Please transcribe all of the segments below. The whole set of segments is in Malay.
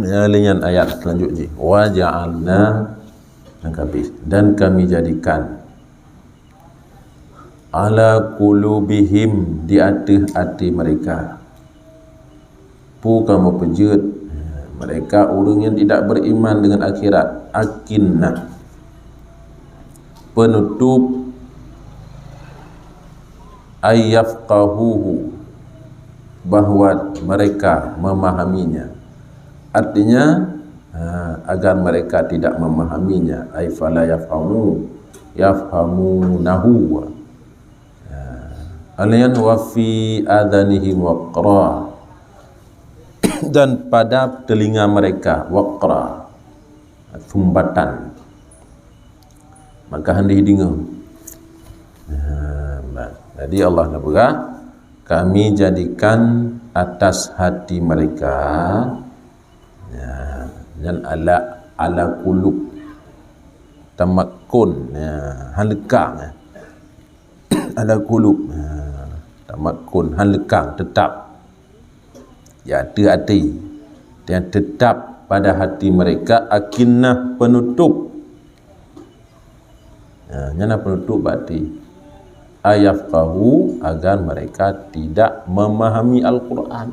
Dengan ayat selanjutnya, wa ja'alna dan kami jadikan ala qulubihim di atas hati mereka. Pu kamu pejut mereka orang yang tidak beriman dengan akhirat, akinnah, penutup, ayyafqahuhu, bahwa mereka memahaminya. Artinya agar mereka tidak memahaminya, ay fala yafhamunahu. Alian wa fi adhanihim waqra, dan pada telinga mereka waqra, sumbatan, maka hendak dengar. Jadi Allah nak berkata, kami jadikan atas hati mereka dan ala qulub tamakkun, halekang, ala qulub tamakkun, halekang, tetap, ya ada hati yang tetap pada hati mereka, akinnah, penutup, nyana penutup hati, ayafqahu, agar mereka tidak memahami Al-Quran.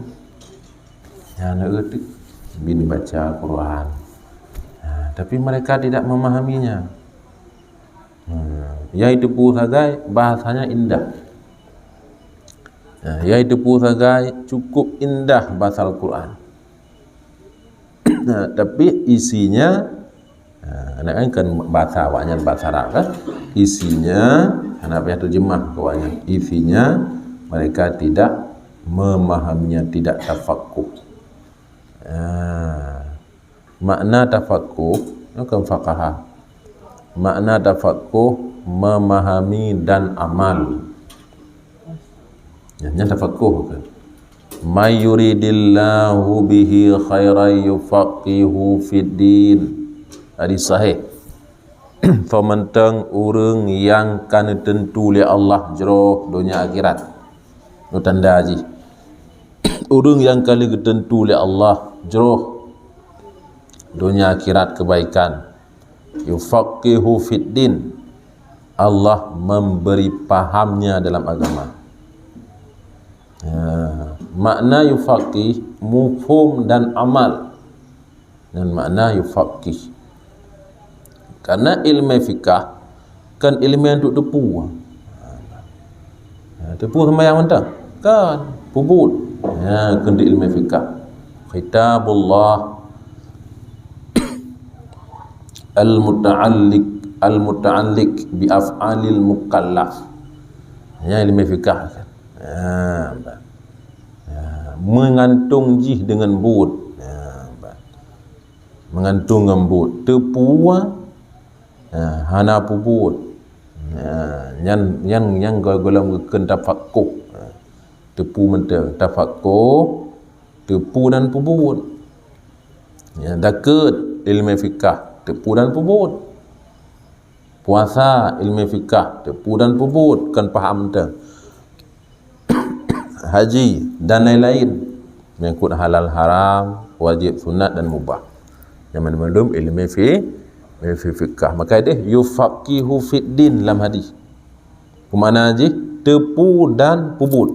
Ya, nak erti bini baca Al-Quran, tapi mereka tidak memahaminya. Yaitu pun sagai bahasanya indah, yaitu pun sagai cukup indah bahasa Al-Quran. Tapi isinya, kan bahasa awaknya bahasa Arab kan, isinya apa yang terjemah kawannya, isinya mereka tidak memahaminya, tidak tafaqquh. Makna tafaqquh bukan faqaha. Makna tafaqquh memahami dan amal. Nya tafaqquh kan. May yuridillahu bihi khairan yufaqihu fid din. Hadis sahih. Pementang orang yang kan tentu oleh Allah jero dunia akhirat. Nu tanda haji. Orang yang kali tentu oleh Allah jero dunia akhirat kebaikan. Yufaqihu fid din. Allah memberi pahamnya dalam agama. Makna yufaqih, mufhum dan amal. Dan makna yufaqih, karena ilmu fikah kan ilmu yang untuk tepu. Tepu sama yang mentang kan pubut. Kan di ilmu fikah. Kitabullah al-muta'alliq bi af'alil mukallaf. Ilmu fikah kan. Mengantung jih dengan but. Mengantung dengan but. Tepu hana pubut, yang golong ken tafaqquh, tepu mentang tafaqquh, tepu dan pubut. Daket ilmu fikah, tepu dan pubut. Puasa ilmu fikah, tepu dan pubut, kan faham mentang. Haji dan lain-lain mengikut halal haram, wajib sunat dan mubah. Yang mana-mana ilmu fikah. Maka dia yufaqihu fid din dalam hadis. Bermakna je tepu dan pubut.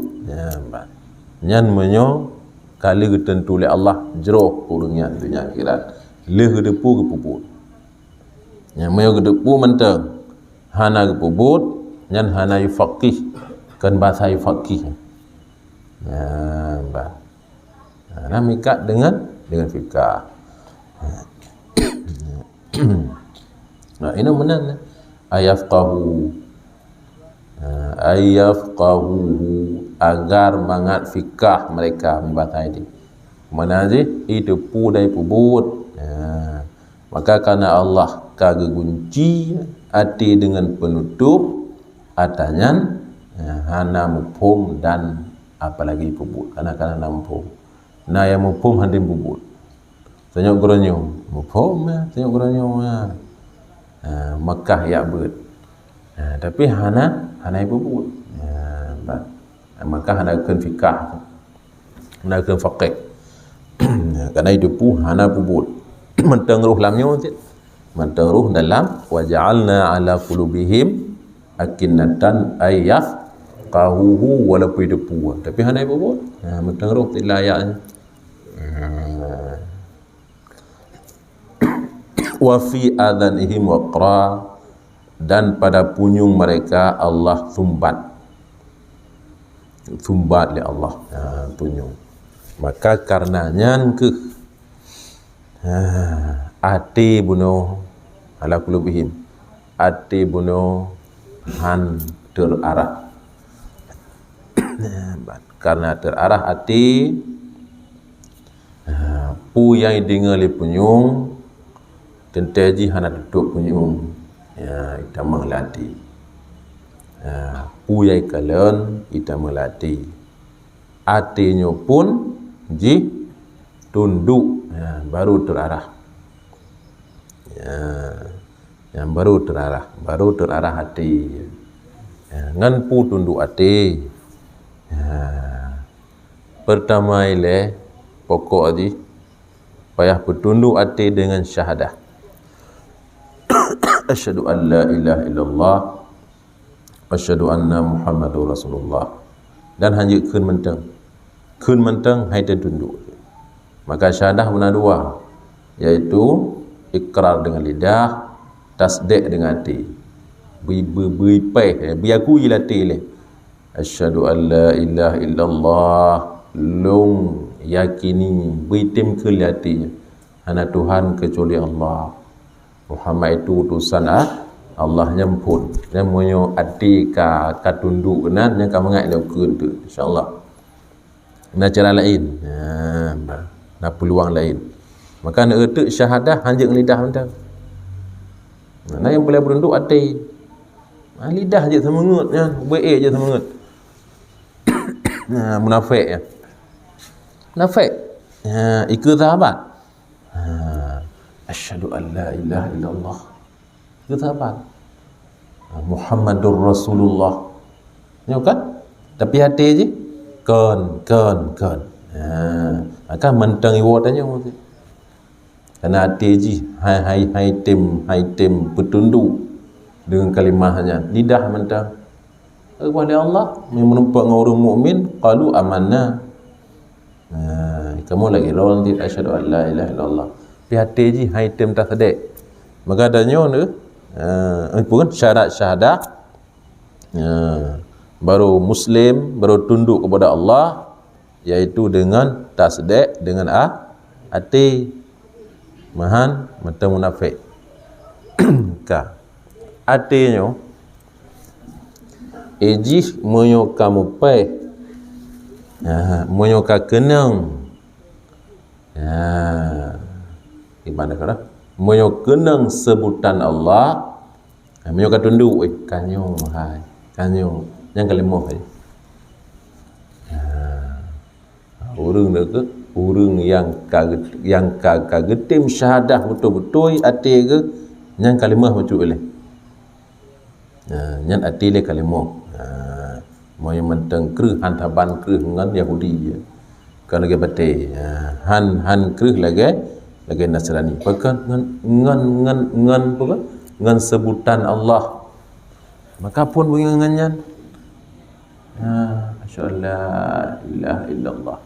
Nyan menyo kali ketentu oleh Allah jero urangnya dunia akhirat. Leh depu ke pubut. Yang menyo depu mentang hana ke pubut, nyan hana yufaqih, kan bahasa yufaqih. Namikat dengan fikah. Ini benar. Ayafqahu, agar mangat fikah mereka membaca ini. Mana aja itu pudai pubut. Maka karena Allah kagak kunci hati dengan penutup atanya hana mufhum dan apalagi pubut. Karena mufhum. Nah yang mufhum hendak pubut. Tengok geronyo mufhum ya, tengok geronyo ya. Mekah ya ber. Tapi hana ibu pun. Maka hana kan fikah. Hana kan faqih. Karena hidup hana bubut menteng ruh lamnya tu, menteng ruh dalam wa ja'alna ala qulubihim akinnatan ayyaf qahuhu walaupun hidup tapi hana bubut menteng ruh tilayaknya. Wa fi adhanihim waqra, dan pada punyung mereka Allah sumbat oleh Allah punyung. Maka karenanya ke ati bunuh ala qulubihim, ati bunuh han terarah karena terarah ati pu yang dengar le punyung tenteji hana duduk punyung ita mengelati pu yang kalen ita mengelati atinya pun ji tunduk baru terarah yang baru terarah hati ngan pu tunduk hati pertama ile pokok di payah bertunduk hati dengan syahadah asyhadu an la ilaha illallah asyhadu anna muhammadur rasulullah, dan hanya keun menteng hai tunduk. Maka syahadah benar dua, iaitu ikrar dengan lidah, tasdik dengan hati. Biaku ilati le asyhadu an la ilaha illallah, long yakini bitim ke hatinya hana Tuhan kecuali Allah, Muhammad itu utusan Allah nyempun namanya hati ka tunduk nan yang ka mengat le keun tu insyaallah. Nah cara lain nah peluang lain, maka nak erti syahadah hanjak lidah mentang. Nah yang boleh berunduk hati lidah je semangat ya, baik je semangat. Munafik ya, munafik ikut sahabat asyhadu an la ilaha illallah, ikut sahabat Muhammadur Rasulullah ya kan, tapi hati je kan maka mentang iwat aja mesti karena hati je hai tim bertunduk dengan kalimahnya, lidah mentang kepada Allah menumpak dengan orang mukmin qalu amanna. Kamu lagi lawan nanti asyhadu an la ilaha illallah, tapi hati je hai tim tasdik. Maka adanya bukan syarat syahadah baru muslim, baru tunduk kepada Allah, iaitu dengan tasdik dengan hati mahan mata munafik ka hatinya ejih monyo kamu pai monyo ka kenang gimana kana monyo kenang sebutan Allah monyo ka tunduk kanyo hai kanyo yang kalimah hai urang ke urang yang kagetim syahadah betul-betul hati ke yang kalimah betul boleh yang hati le kalimah mau yang menteng kreh hantaban kreh ngan Yahudi kan lagi bate han kreh lagi Nasrani bahkan ngan sebutan Allah maka pun bengangan asyhadu la ilaha illallah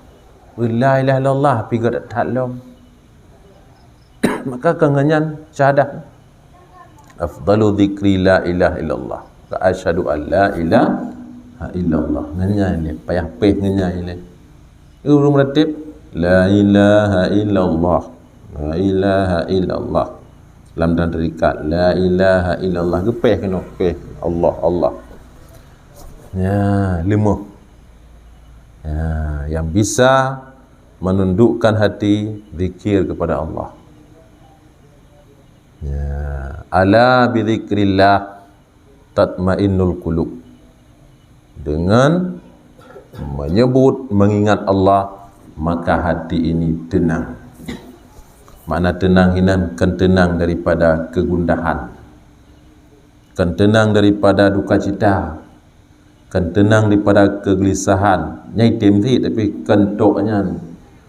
la ilaha illallah piga tak lom maka kanganyan syahadah afdalu dzikri la ilaha illallah ka asyhadu an la ilaha illallah nganyai le payah peh nganyai le urung ratib la ilaha illallah la ilaha illallah lam dan terikat la ilaha illallah ke peh kena peh Allah ya lima yang bisa menundukkan hati zikir kepada Allah. Ala bi dzikrillah tatmainnul qulub, dengan menyebut mengingat Allah maka hati ini tenang. Makna tenang ini kan tenang daripada kegundahan, kan tenang daripada duka cita, kan tenang daripada kegelisahan. Nyai temti tapi kentoknya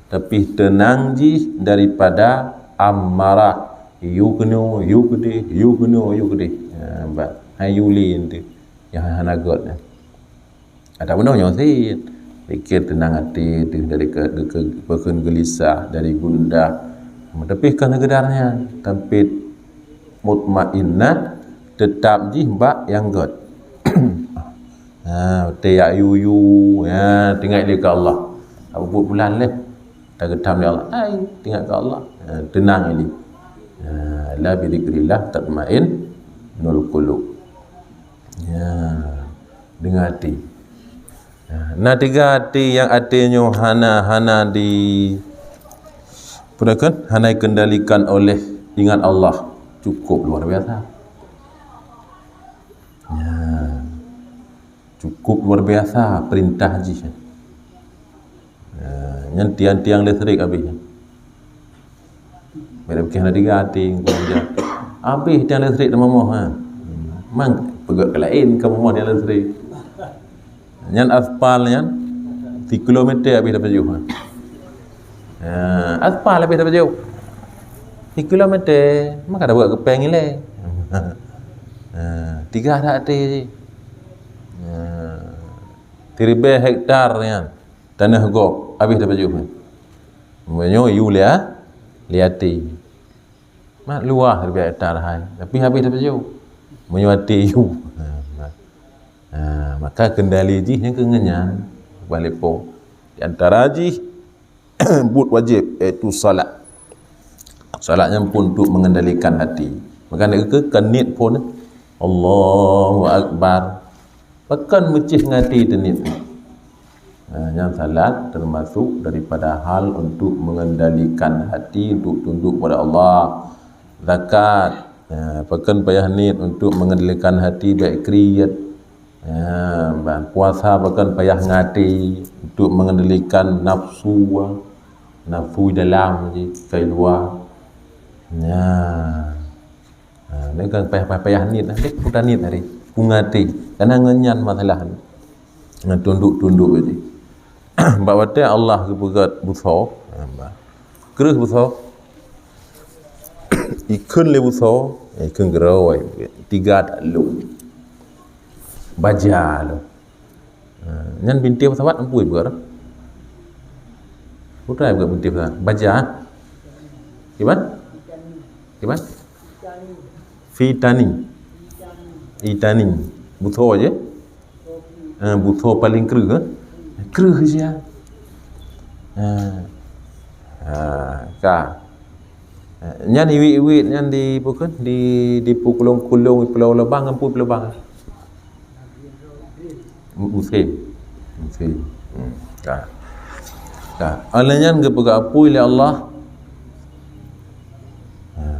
tapi tenang ji daripada amarah. You kena, you gede, you kena, you gede. Hai yulin tu yang hanagot. Ada benda yang saya fikir tenang hati tu dari kepekan gelisah, dari gundah. Tapi kan kedarnya tapi mutmainnah tetap ji mbak yang god. Tiak yu ya tinggal dekat Allah. Apa bulan leh tak getam dia Allah. Tinggal ke Allah. Tenang ini. La bi dzikrillah tatmainnul qulub. Ya, dengan hati. Nah, tiga hati yang hatinya hana di hana kendalikan oleh ingat Allah cukup luar biasa. Ya, cukup luar biasa perintah haji. Yang tiang-tiang listrik habis. Bila bikin tiga hati habis tiang listrik dah mamoh. Mang pegak ke lain ke mamoh tiang listrik. Yang aspal yang 3 kilometer habis dapat jauh. Aspal habis dapat jauh 3 kilometer maka dah buat kepeng ni. 3 dah hati. 3 hektar yang tanah gop habis dapat jauh. Menyo you liati. Mak luah 3 hektar hai. Tapi habis dapat jauh. Menyo hati you. Maka kendali ji yang kengenyan balik po di antara ji but wajib iaitu salat. Salatnya pun untuk mengendalikan hati. Maka nak ke kanit pun Allahu akbar. Bahkan mecih ngati tenit. Yang salat termasuk daripada hal untuk mengendalikan hati, untuk tunduk pada Allah. Zakat bahkan payah nit untuk mengendalikan hati baik kriyat. Puasa bahkan payah ngati untuk mengendalikan nafsu dalam je kai luar. Ni kan payah nit dek putar nit hari ngati karena ngenyan masalah tunduk je. Bahawa Allah ke berat busau kerus busau ikun le busau ikun gerawai 3 tak lu baja lo. Nyan binti pesawat ampui ber. Putra buat binti pesawat. Baja. Gimana? Itani. Buto aja. Buto paling kru. Kru saja. Nyan iwi nyan di bukan di pukulung-kulung pulau Lebang ampui pulau Lebang. Muslim. Alanya ke pegak apui oleh Allah.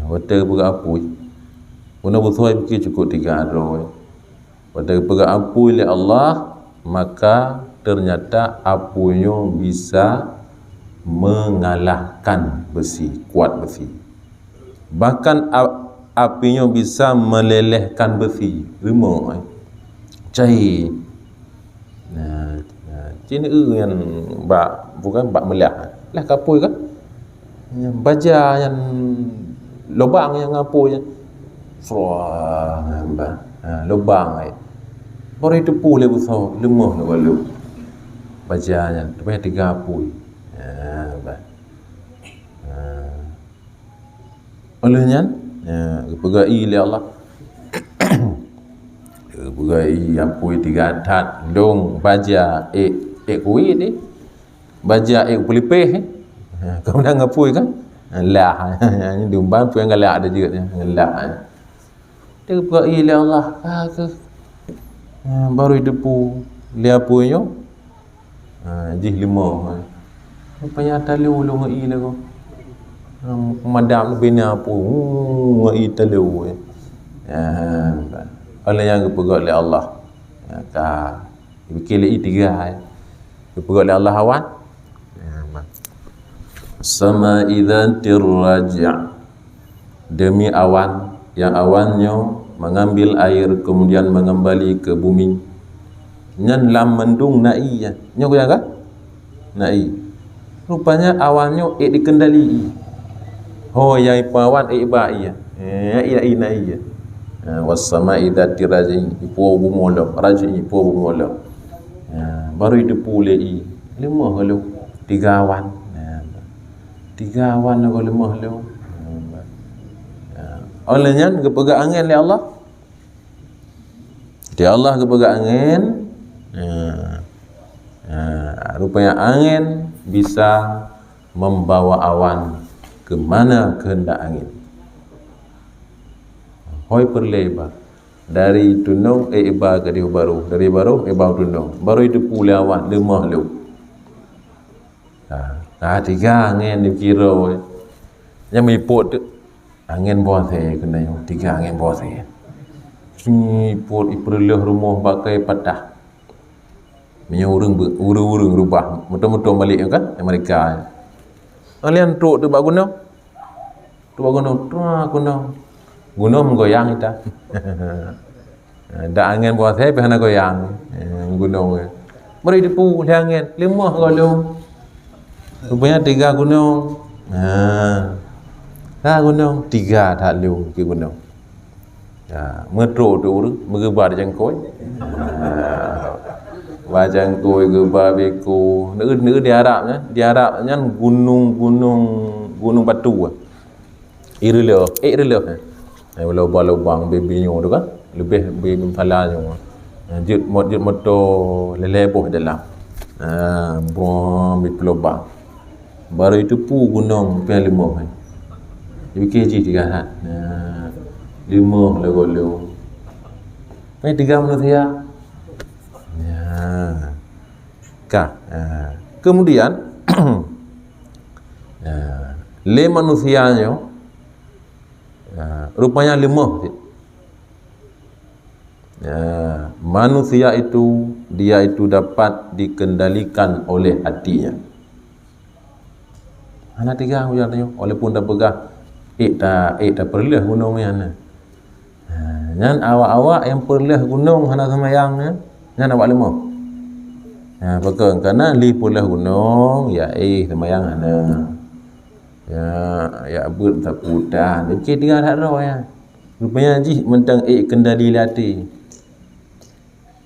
Wata pegak apui. Una butuh fikir cukup 3 adroy. Wata pegak apui oleh Allah, maka ternyata apunya bisa mengalahkan besi, kuat besi. Bahkan apinya bisa melelehkan besi. Remuk. Cair. Cina yang bukan melah lah kapui kan baja yang lubang yang ngapui lubang baru itu pulih besar lemah lalu bajanya tapi 3 apui olehnya pegai oleh Allah pegai apui 3 atat dong baja kuih ni baja pelipih kau dah ngapui kan lah ni diumban pun yang galak ada juga lah dia pegai oleh Allah baru hidup dia punya jih 5 rupanya talu lu ngai lah kau madam bina apa ngai talu oleh yang pegai oleh Allah bikin lagi 3 dipegang oleh Allah awan sama idzatir raja' demi awan yang awannya mengambil air kemudian mengembali ke bumi nyan lam mendung nai nya kau jaga nai Rupanya awalnya dikendali. Oh yang ipawan ba iya. Iya ina iya. Was-sama'i dzati raj'i ipo bumolo raj'i ipo bumolo. Baru itu pule i. Lemah lu. Tigawan. Tigawan kalau lemah lu. Olehnya kepegang angin oleh Allah. Dia Allah kepegang angin. Rupanya angin bisa membawa awan ke mana kehendak angin. Hoi perlebar dari tunung iba ke di baru, dari baru iba tunung, baru itu pula awan lemah lu. Tiga angin dikira yang miput tu angin bawah saya kena yang tiga angin bawah saya. Sini put iperleh rumah pakai patah. Menyurung urung rubah betul-betul balik kan Amerika. Kalian truk tu bak gunung. Tu bak gunung. Gunung menggoyang kita. Ada angin bawah saya pernah goyang gunung. Mari dipu le angin lemah kalau. Rupanya tiga gunung. Gunung tiga tak lu ke gunung. Metro tu urung megebar jangkoi. Wajang koi gebar beku negeri di Arabnya gunung batu ireleh lubang bebinyo tu kan lebih palanya jut motor leleboh dalam bom lubang baru itu pu gunung pelimo UKG 3 5 lagu mai 3 manusia. Kemudian le manusianya rupanya lemah. Manusia itu dia itu dapat dikendalikan oleh hatinya. Anak tiga ujarnya walaupun dah pegah tak perlah gunung yang nyan awak-awak yang perlah gunung hana semayangnya nyan awak lemah. Pegang kerana li pula gunung ya semayang hana ya abut tak putan dia dengan hak roh ya rupanya ji mentang kendali lati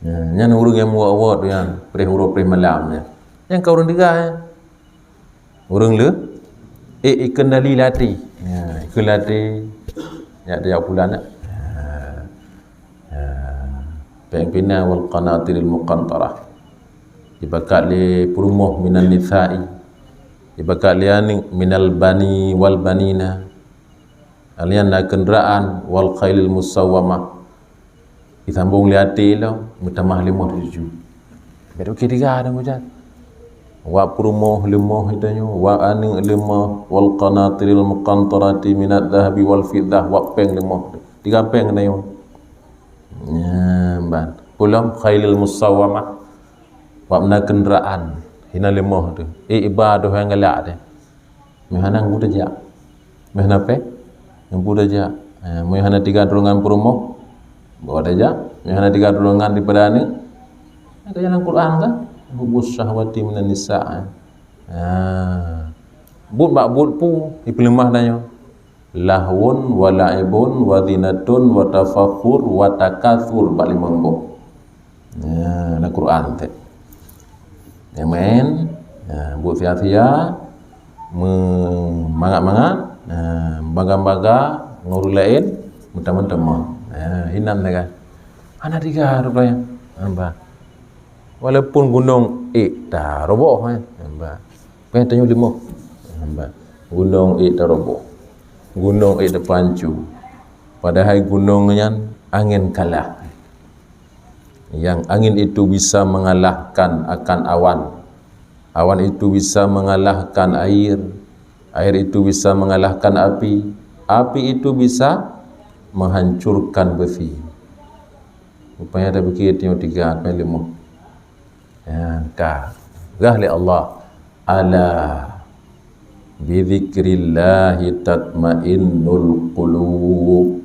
nyan urang yang muat-muat tu yang perih malam yang kau orang tiga urang le kendali lati ikut lati ya dia pulan pengpina wal qanatiril muqantarah dibakat li perumuh minan nisa'i dibakat li aning minal bani wal banina alian na kenderaan wal khailil musawwamah disambung li hati lah mutamah 57 bedo ketiga ada macam wa perumuh lemah itanya wa aning lemah wal qanatiril muqantarati minad dhahabi wal fiddah wa peng lemah 3 peng na yo ban pulam khailil musawwamah wabna kenderaan hina lemah tu ibadah yang galak dia mehana budak jak mehana pe yang budak jak mehana 3 dolongan perumoh bawa dia mehana 3 dolongan di padane ada jalan Quran kan hubus syahwati minan nisa but pu ipelemah danyo lahun wa la'ibun wa dhinatun wa tafakhur wa takatsur bak limanggo na Quran te main buat sia-sia mangat-mangat baga-baga nguru lain mentah-mentah hinam mereka anak 3 rupanya walaupun gunung dah roboh pengen tanya 5 gunung dah roboh gunung dah pancu padahal gunungnya angin kalah. Yang angin itu bisa mengalahkan akan awan itu bisa mengalahkan air itu bisa mengalahkan api itu bisa menghancurkan besi. Rupanya ada begitu 3 sampai 5 gahli Allah ala bizikrillahi tatmainnul qulub.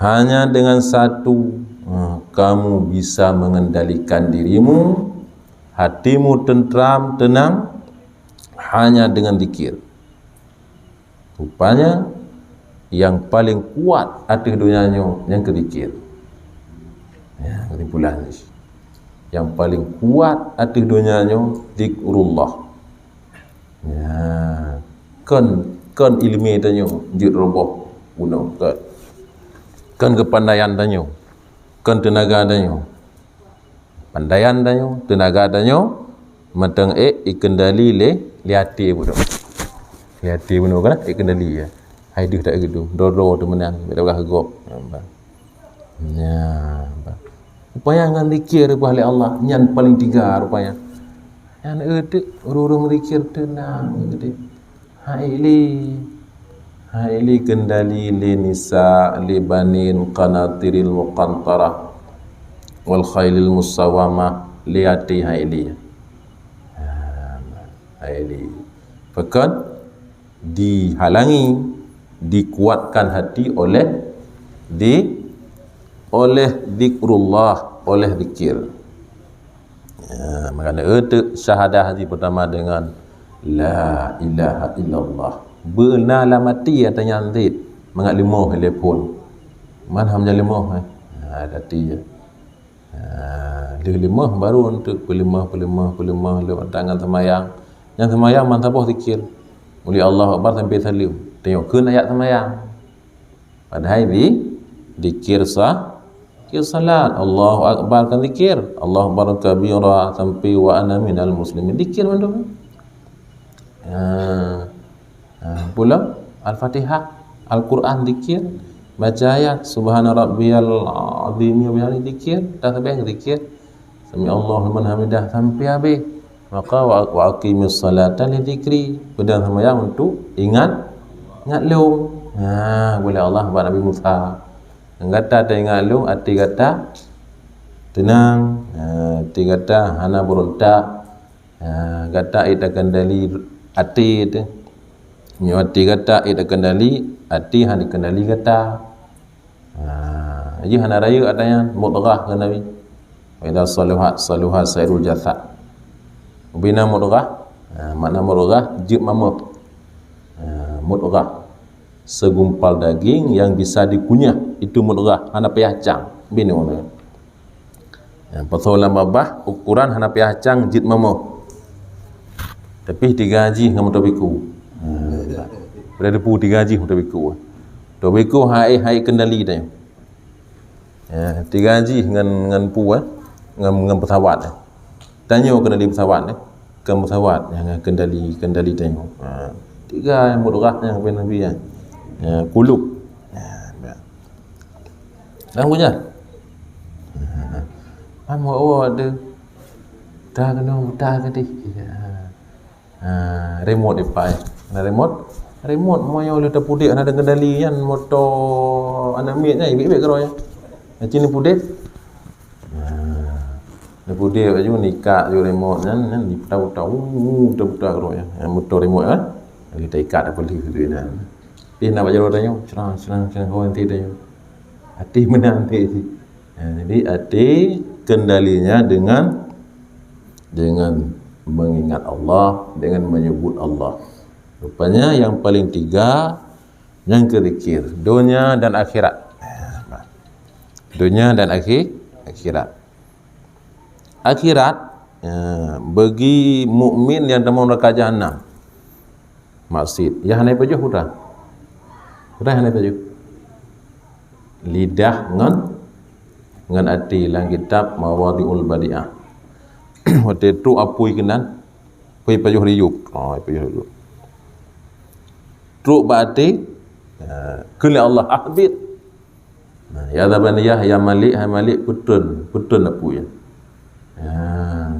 Hanya dengan satu kamu bisa mengendalikan dirimu, hatimu tentram, tenang hanya dengan zikir. Rupanya yang paling kuat atas dunianya yang berzikir. Ya, kesimpulan ni. Yang paling kuat atas dunianya zikrullah. Ya, kan ilmu tanya jid roboh gunung kan kepandaian tanya, kan tenaga tanya. Pandaian tanya, tenaga tanya, matang ikendali le hati bodoh. Hati bodoh kan ikendali ya. Hai dah tak gitu. Doro tu menang, dak gagok. Ya, upaya ngan zikir oleh Allah, yang paling tiga rupanya. Yang itu urung zikir tenang gitu. Haili kendali li nisa li banin qanatiril muqantarah wal khailil musawamah liati haili. Haili. Bahkan dihalangi, dikuatkan hati oleh zikrullah, oleh zikir. Ya, makanya itu syahadah haji pertama dengan la ilaha illallah. Benar lah mati atanya nanti mengat limau telepon. Man hamnya limau ada dia. Limau baru untuk pelimah lewat tangan semayang. Yang semayang mantap zikir. Muli Allah Akbar sampai salim. Tengok ke ayat semayang. Padahal zikir salat. Allahu Akbar kan zikir. Allahu Akbar kabira sampai wa ana minal muslimin. Zikir mana? Pula Al-Fatihah, Al-Quran zikir, baca ayat subhana rabbiyal azim wa bihamdihi zikir, dah sampai zikir. Sami Allahu liman hamidah sampai habis. Maka wa aqimis salata li zikri. Pedang sembahyang untuk ingat lu. Boleh Allah buat Nabi Musa. Kata tak ingat lu, hati kata tenang, hati kata hana berontak, kata ita kendali hati itu. Hati kata ita kendali hati, hana kendali kata. Jadi hana raya katanya mudghah ke Nabi. Wa idza saluhat sairul jasad. Bina mudghah, makna mudghah jib mamut. Mudghah segumpal daging yang bisa dikunyah, itu mudghah, hana piacang bini orang. Pasolan babah ukuran hana piacang jid mamut. Tapi 3 haji dengan mutabiku. Berada pu 3 haji mutabiku. Mutabiku hai kendali dia. 3 haji dengan pu dengan pesawat. Tanya kendali pesawat ke pesawat yang kendali tengok. 3 yang mudghah yang Nabi kulub. Dah punya. Amo ada dah kena dah tadi. Remote depan. Remote moyo le terpudik ada kendali kan motor anak mit ni bibik kero ya. Macam ni pudik. Pudik baju nikah jo remote kan ni tahu kero ya. Motor remote kan. Kita ikat apa lagi tu ni. Dia nak baca rodanya, serang kau nanti dia. Hati menang nanti. Jadi hati kendalinya dengan mengingat Allah, dengan menyebut Allah. Rupanya yang paling 3 yang kezikir, dunia dan akhirat. Dunia dan akhirat. Akhirat bagi mukmin yang demam neraka jahanam. Maksud, ya hanai pajuh sudah hanai pajuh. Lidah ngan hati lang kitab Mawadi'ul Badi'ah. Waktu itu apui kenan pai pajuh riyuk. Pajuh riyuk. Truk bati kuli Allah ahbid. Ya Rabbaniyah ya Malik putun apui.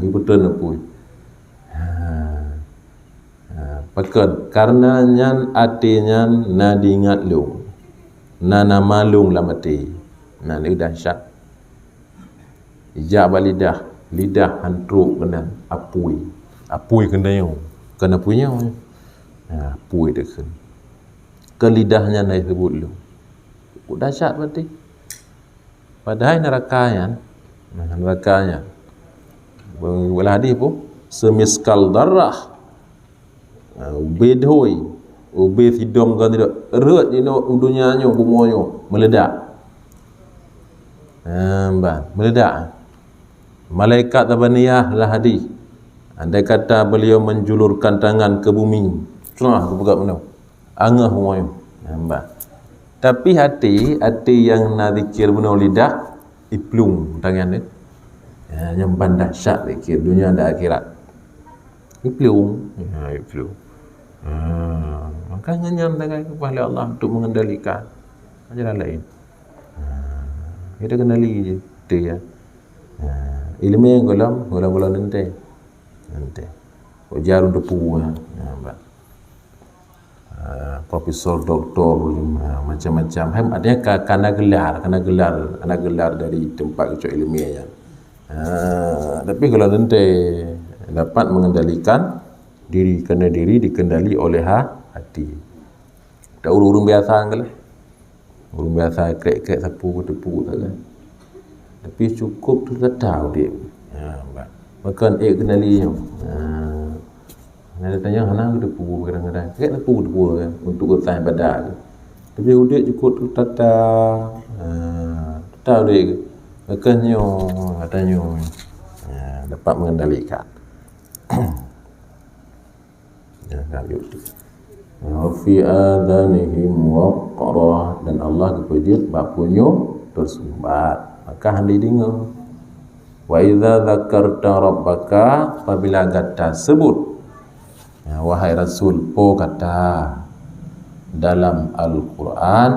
Putun apui. Pakat karenanya artinya na diingat lu, na malung lah mati, na ni dahsyat. Ijab lidah hantruk kena apui kena punya, apui dekan. Ke lidahnya naik sebut lu, dahsyat mati. Padahal nerakanya, Wala hadis pun semiskal darah. Bedhoi ube sidom kan tidak erat ni dunianya bumonyo meledak. Meledak. Malaikat tabaniyah lah hadis. Andai kata beliau menjulurkan tangan ke bumi, serah ke pegat mana. Angah bumonyo. Tapi hati yang nak zikir benar lidah iplung tangan dia. Yang bandar syak zikir dunia dan akhirat. Iplung. Maka ngenyam tangan kepada Allah untuk mengendalikan ajaran lain. Kita kendali je kita ya. Ilmu yang golam nanti. Ujar untuk puan. Profesor, doktor, macam-macam. Adanya kena gelar dari tempat kecuali ilmiah. Tapi kalau nanti dapat mengendalikan diri, kerana diri dikendali oleh hati. Tak urung biasa kan? Urung biasa krek-krek sapu tepu tak kan? Tapi cukup tu tak tahu dia. Maka kendalinya. Dia tanya hana ke tepu kadang-kadang. Krek tepu kan untuk urusan ibadat. Tapi udik cukup tu tak tahu dia. Maka katanya dapat mengendalikan. Fi adanihim waqra, dan Allah kepada bapunyo tersumbat, maka handi dengar. Wa idza dzakarta rabbaka, apabila kata sebut wahai Rasul po kata dalam Al-Quran,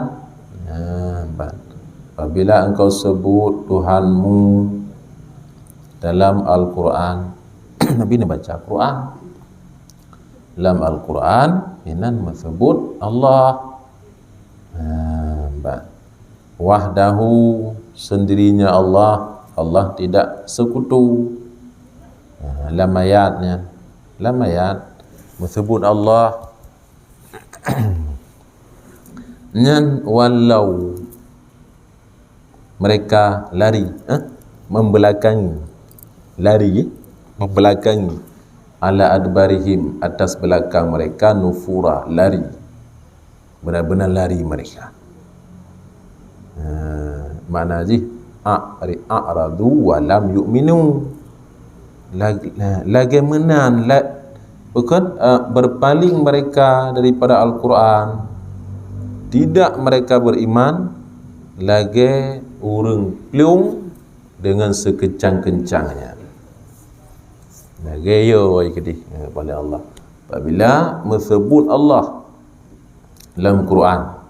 apabila engkau sebut Tuhanmu dalam Al-Quran. Nabi ni baca Quran. Dalam Al-Quran inan menyebut Allah wahdahu, sendirinya Allah tidak sekutu. Lam ayat menyebut Allah. Nyan walau mereka lari, membelakangi ala adbarihim, atas belakang mereka, nufura, lari, benar-benar lari mereka. Mana ji a'radu wa lam yu'minu, lagi menan bukan berpaling mereka daripada Al-Quran, tidak mereka beriman, lagi urang plung dengan sekecang-kencangnya. Gayo kedih kepada Allah apabila menyebut Allah dalam Quran.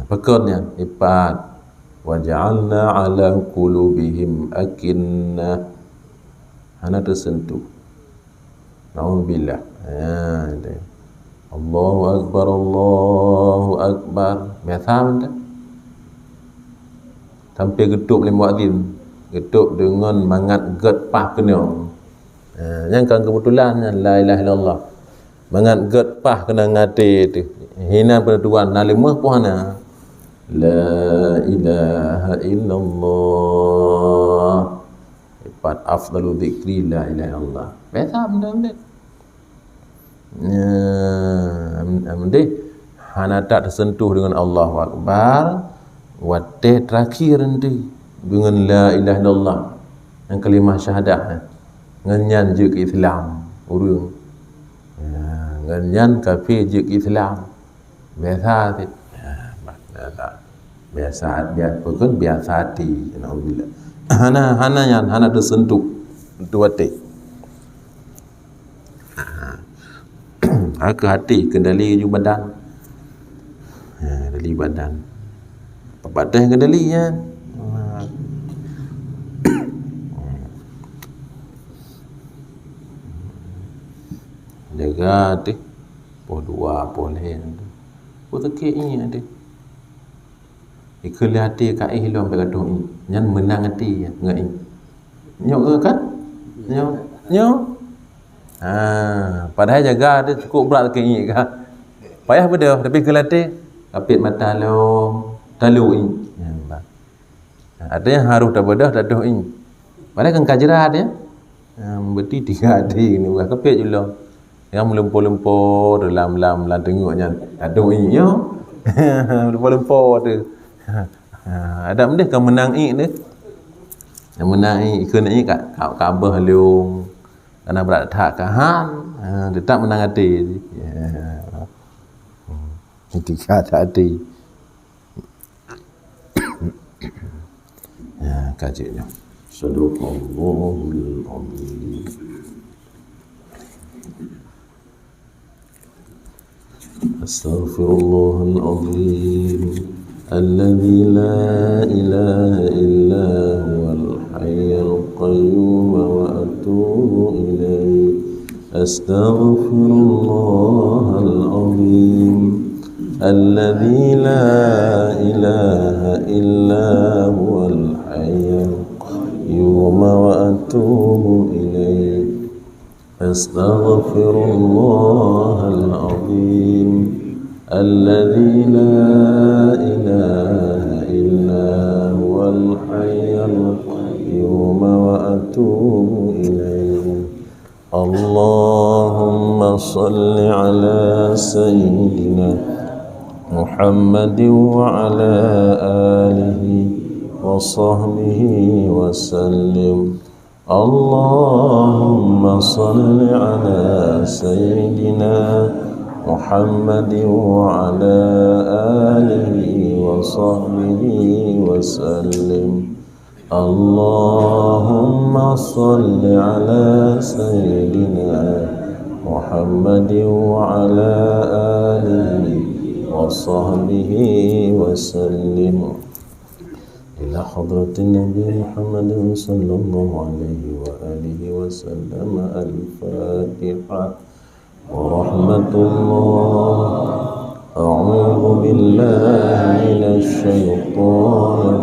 Pekernya ipat waja'alna ala qulubihim akinnah, hana tersentuh. Nauzubillah. Allahu akbar. Biasa anda sampai getuk oleh muadzin, getuk dengan mangat get pah kena. Yang kan kebetulan la ilaha illallah. Mangat get pah kena ngati tu. Hina penentuan nalimah puana. La ilaha illallah. Ipat afdalu dzikri la ilaha illallah. Biasa benda-benda. Amde hana tak tersentuh dengan Allahu akbar. Watih terakhir nanti dengan la ilaha illallah, yang kalimah syahadah. Nganyan je ke Islam urang. Nganyan kafir je ke Islam. Biasa tu. Biasa hati. Alhamdulillah. Hana tersentuh itu hati. Ke hati kendali ju badan. Kendali badan. Badan kendali kan. Jaga tu poh dua boleh tu. Poh tekik ni ada. Ikul hati ka ihlo ambil gaduh ni. Nyan menang hati ngai. Nyok kan? Nyok. Padahal jaga dia cukup berat tekik ni ka. Payah benda tapi ikul hati kapit mata lo talu ni. Ada yang harus dah bedah dah doh ni. Padahal kan kajerat ya. Berarti 3 adik ni bukan kepit je lah. Yang melempur-lempur dalam tengoknya ada ni ya. Melempur-lempur tu. Ada benda kan menang ni. Yang menang ikut ni kat Kaabah leung. Karena berat tak kahan, tetap menang hati. Ini 3 hati. Kajiannya. Sadaqallahul azim. Astaghfirullahal azim. Alladzi la ilaha illa huwal hayyul qayyum wa atubu ilaihi. Astaghfirullahal azim. Alladzi la ilaha illa huwal hayyul qayyum wa atubu ilaihi. Astaghfirullahal azim. الذي لا إله إلا هو الحي القيوم وأتوب إليه. اللهم صل على سيدنا محمد وعلى آله وصحبه وسلم. اللهم صل على سيدنا محمد وعلى آله وصحبه وسلم. اللهم صل على سيدنا محمد وعلى آله وصحبه وسلم. إلى حضرة النبي محمد صلى الله عليه وآله وسلم. الفاتحة. ورحمة الله. أعوذ بالله من الشيطان